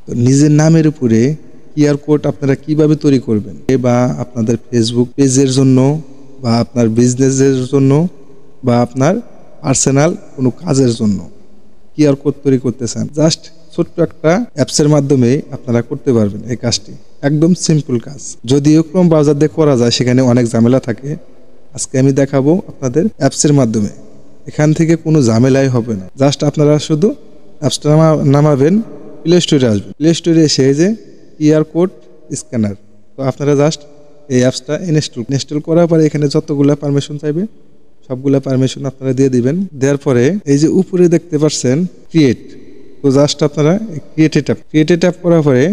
তো নিজের নামের উপরে কিউআর কোড আপনারা কিভাবে তৈরি করবেন, বা আপনাদের ফেসবুক পেজের জন্য, বা আপনার বিজনেসের জন্য, বা আপনার পার্সোনাল কোনো কাজের জন্য কিউআর কোড তৈরি করতে চান, জাস্ট ছোট্ট একটা অ্যাপসের মাধ্যমে আপনারা করতে পারবেন এই কাজটি। একদম সিম্পল কাজ, যদিও ক্রোম ব্রাউজার দিয়ে করা যায়, সেখানে অনেক ঝামেলা থাকে। আজকে আমি দেখাবো আপনাদের অ্যাপসের মাধ্যমে। এখান থেকে কোনো ঝামেলাই হবে না। জাস্ট আপনারা শুধু অ্যাপসটা নামাবেন, প্লে স্টোরে আসবেন। প্লে স্টোরে এসে যে কিউআর কোড স্ক্যানার, তো আপনারা জাস্ট এই অ্যাপসটা ইনস্টল করার পরে এখানে যতগুলো পারমিশন চাইবে সবগুলো পারমিশন আপনারা দিয়ে দিবেন। দেওয়ার পরে এই যে উপরে দেখতে পাচ্ছেন ক্রিয়েট, তো জাস্ট আপনারা ক্রিয়েটে ট্যাপ করার পরে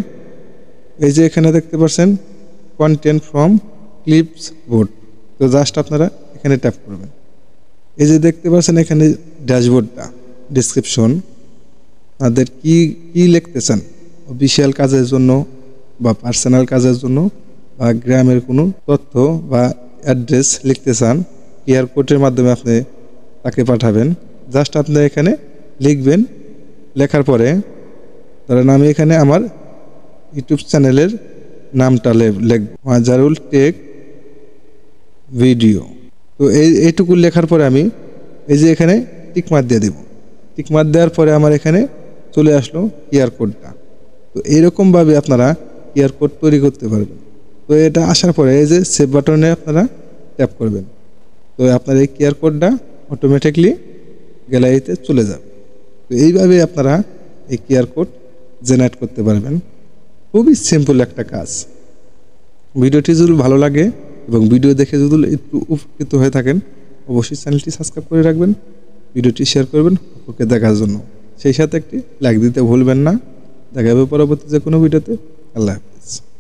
এই যে এখানে দেখতে পাচ্ছেন কন্টেন্ট ফ্রম ক্লিপস বোর্ড, তো জাস্ট আপনারা এখানে ট্যাপ করবেন। এই যে দেখতে পাচ্ছেন এখানে ড্যাশবোর্ডটা, ডেসক্রিপশন, আপনাদের কি লিখতে চান, অফিসিয়াল কাজের জন্য বা পার্সোনাল কাজের জন্য বা গ্রামের কোনো তথ্য বা অ্যাড্রেস লিখতে চান, কিউআর কোডের মাধ্যমে আপনি তাকে পাঠাবেন। জাস্ট আপনি এখানে লিখবেন। লেখার পরে ধরেন আমি এখানে আমার ইউটিউব চ্যানেলের নামটা লিখব, মাজারুল টেক ভিডিও। তো এইটুকু লেখার পরে আমি এই যে এখানে টিকমার্ক দিয়ে দেব। টিকমার্ক দেওয়ার পরে আমার এখানে চলে আসলো কিউআর কোডটা। তো এইরকমভাবে আপনারা কিউআর কোড তৈরি করতে পারবেন। তো এটা আসার পরে এই যে সেভ বাটনে আপনারা ট্যাপ করবেন। তো আপনার এই কিউআর কোডটা অটোমেটিকলি গ্যালারিতে চলে যাবে। তো এইভাবে আপনারা এই কিউআর কোড জেনারেট করতে পারবেন। খুবই সিম্পল একটা কাজ। ভিডিওটি যদি ভালো লাগে এবং ভিডিও দেখে যদি একটু উপকৃত হয়ে থাকেন, অবশ্যই চ্যানেলটি সাবস্ক্রাইব করে রাখবেন, ভিডিওটি শেয়ার করবেন অপরকে দেখার জন্য। সেই সাথে একটি লাইক দিতে ভুলবেন না। দেখা হবে পরবর্তী যে কোনো ভিডিওতে। আল্লাহ হাফেজ।